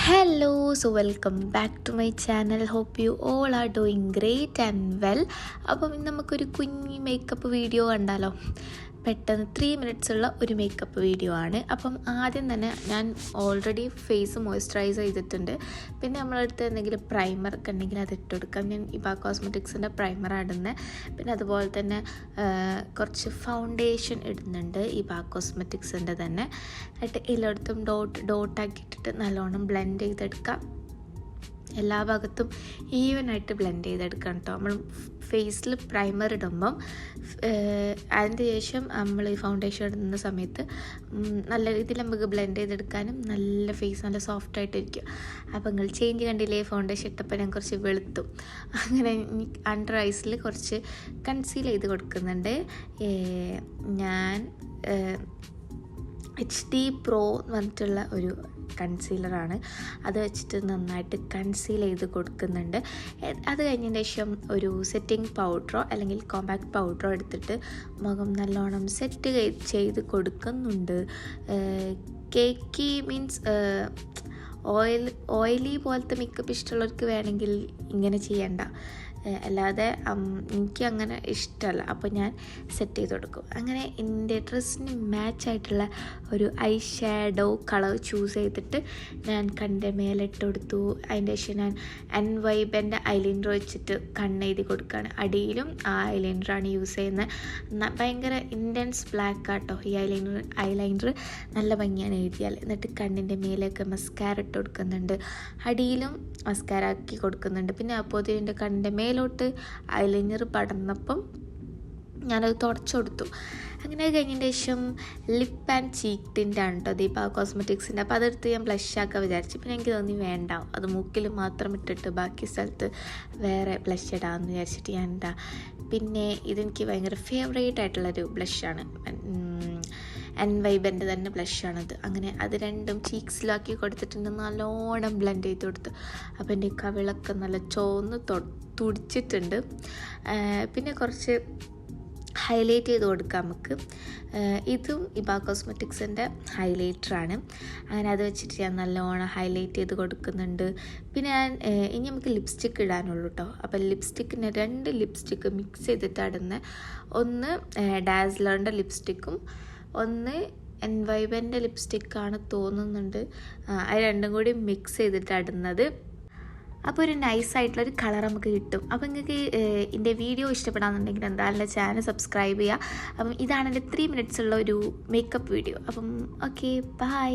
Hello, so welcome back to my channel. Hope you all are doing great and well. അപ്പം നമുക്കൊരു കുഞ്ഞി makeup video കണ്ടാലോ. പെട്ടെന്ന് 3 minutes ഉള്ള ഒരു മേക്കപ്പ് വീഡിയോ ആണ്. അപ്പം ആദ്യം തന്നെ ഞാൻ ഓൾറെഡി ഫേസ് മോയ്സ്ചറൈസ് ചെയ്തിട്ടുണ്ട്. പിന്നെ നമ്മളടുത്ത് എന്തെങ്കിലും പ്രൈമർ ഒക്കെ ഉണ്ടെങ്കിൽ അത് ഇട്ട് കൊടുക്കാം. ഞാൻ ഇബ കോസ്മെറ്റിക്സിൻ്റെ പ്രൈമർ ഇടുന്നത്. പിന്നെ അതുപോലെ തന്നെ കുറച്ച് ഫൗണ്ടേഷൻ ഇടുന്നുണ്ട് ഇബ കോസ്മെറ്റിക്സിൻ്റെ തന്നെ. എന്നിട്ട് എല്ലായിടത്തും ഡോട്ടാക്കി ഇട്ടിട്ട് നല്ലോണം ബ്ലെൻഡ് ചെയ്തെടുക്കാം. എല്ലാ ഭാഗത്തും ഈവനായിട്ട് ബ്ലെൻഡ് ചെയ്തെടുക്കണം കേട്ടോ. നമ്മൾ ഫേസിൽ പ്രൈമർ ഇടുമ്പം അതിന് ശേഷം നമ്മൾ ഈ ഫൗണ്ടേഷൻ ഇടുന്ന സമയത്ത് നല്ല രീതിയിൽ നമുക്ക് ബ്ലെൻഡ് ചെയ്തെടുക്കാനും നല്ല ഫേസ് നല്ല സോഫ്റ്റായിട്ടിരിക്കും. അപ്പോൾ നിങ്ങൾ ചേഞ്ച് കണ്ടില്ലേ, ഫൗണ്ടേഷൻ ഇട്ടപ്പോൾ ഞാൻ കുറച്ച് വെളുത്തു. അങ്ങനെ അണ്ടർ ഐസിൽ കുറച്ച് കൺസീൽ ചെയ്ത് കൊടുക്കുന്നുണ്ട്. ഞാൻ HD Pro എന്ന് പറഞ്ഞിട്ടുള്ള ഒരു കൺസീലറാണ്. അത് വെച്ചിട്ട് നന്നായിട്ട് കൺസീൽ ചെയ്ത് കൊടുക്കുന്നുണ്ട്. അത് കഴിഞ്ഞതിന് ശേഷം ഒരു സെറ്റിംഗ് പൗഡറോ അല്ലെങ്കിൽ കോമ്പാക്ട് പൗഡറോ എടുത്തിട്ട് മുഖം നല്ലോണം സെറ്റ് ചെയ്ത് കൊടുക്കുന്നുണ്ട്. കേക്കി മീൻസ് ഓയിലി പോലത്തെ മേക്കപ്പ് ഇഷ്ടമുള്ളവർക്ക് വേണമെങ്കിൽ ഇങ്ങനെ ചെയ്യണ്ട. അല്ലാതെ എനിക്ക് അങ്ങനെ ഇഷ്ടമല്ല. അപ്പോൾ ഞാൻ സെറ്റ് ചെയ്ത് കൊടുക്കും. അങ്ങനെ എൻ്റെ ഡ്രസ്സിന് മാച്ചായിട്ടുള്ള ഒരു ഐ ഷാഡോ കളർ ചൂസ് ചെയ്തിട്ട് ഞാൻ കണ്ണിൻ്റെ മേലിട്ട് കൊടുത്തു. അതിൻ്റെ ശേഷം ഞാൻ എൻവൈബൻ്റെ ഐലൈനർ വെച്ചിട്ട് കണ്ണെഴുതി കൊടുക്കുകയാണ്. അടിയിലും ആ ഐലൈനറാണ് യൂസ് ചെയ്യുന്നത്. ഭയങ്കര ഇൻറ്റൻസ് ബ്ലാക്ക് ആട്ടോ ഈ ഐലൈനർ. നല്ല ഭംഗിയാണ് എഴുതിയാൽ. എന്നിട്ട് കണ്ണിൻ്റെ മേലേക്ക് മസ്കാര ഇട്ട് കൊടുക്കുന്നുണ്ട്. അടിയിലും മസ്കാര ആക്കി കൊടുക്കുന്നുണ്ട്. പിന്നെ അപ്പോൾ എൻ്റെ കണ്ണിൻ്റെ മേലോട്ട് ഐലൈനർ പടർന്നപ്പം ഞാനത് തുടച്ചു കൊടുത്തു. അങ്ങനെ കഴിഞ്ഞതിന് ശേഷം ലിപ്പ് ആൻഡ് ചീക്ക് ടിൻ്റാണ് കേട്ടോ ദീപ കോസ്മെറ്റിക്സിൻ്റെ. അപ്പോൾ അതെടുത്ത് ഞാൻ ബ്ലഷ് ആക്കാൻ വിചാരിച്ചു. പിന്നെ എനിക്ക് തോന്നി വേണ്ട, അത് മൂക്കിൽ മാത്രം ഇട്ടിട്ട് ബാക്കി സ്ഥലത്ത് വേറെ ബ്ലഷ് ഇടാമെന്ന് വിചാരിച്ചിട്ട് ഞാൻ ഇടാം. പിന്നെ ഇതെനിക്ക് ഭയങ്കര ഫേവറേറ്റ് ആയിട്ടുള്ളൊരു ബ്ലഷാണ്. എൻവൈബൻ്റെ തന്നെ ബ്ലഷാണത്. അങ്ങനെ അത് രണ്ടും ചീക്സിലാക്കി കൊടുത്തിട്ടുണ്ട്. നല്ലോണം ബ്ലെൻഡ് ചെയ്ത് കൊടുത്തു. അപ്പോൾ എൻ്റെ കവിളൊക്കെ നല്ല ചോന്ന് തുടിച്ചിട്ടുണ്ട്. പിന്നെ കുറച്ച് ഹൈലൈറ്റ് ചെയ്ത് കൊടുക്കാം നമുക്ക്. ഇതും ഇബ കോസ്മെറ്റിക്സിൻ്റെ ഹൈലൈറ്ററാണ്. അങ്ങനെ അത് വെച്ചിട്ട് ഞാൻ നല്ലോണം ഹൈലൈറ്റ് ചെയ്ത് കൊടുക്കുന്നുണ്ട്. പിന്നെ ഇനി നമുക്ക് ലിപ്സ്റ്റിക്ക് ഇടാനുള്ളൂ കേട്ടോ. അപ്പോൾ ലിപ്സ്റ്റിക്കിന് 2 ലിപ്സ്റ്റിക്ക് മിക്സ് ചെയ്തിട്ടാണ് ഇടുന്നത്. ഒന്ന് ഡാസ്ലറിൻ്റെ ലിപ്സ്റ്റിക്കും ഒന്ന് എൻവൈബൻ്റെ ലിപ്സ്റ്റിക്കാണ് തോന്നുന്നുണ്ട്. അത് രണ്ടും കൂടി മിക്സ് ചെയ്തിട്ടാണ് ഇടുന്നത്. അപ്പോൾ ഒരു നൈസായിട്ടുള്ളൊരു കളർ നമുക്ക് കിട്ടും. അപ്പോൾ നിങ്ങൾക്ക് എൻ്റെ വീഡിയോ ഇഷ്ടപ്പെടാമെന്നുണ്ടെങ്കിൽ എന്തായാലും ചാനൽ സബ്സ്ക്രൈബ് ചെയ്യുക. അപ്പം ഇതാണ് എൻ്റെ 3 minutes ഉള്ള ഒരു മേക്കപ്പ് വീഡിയോ. അപ്പം ഓക്കെ, ബൈ.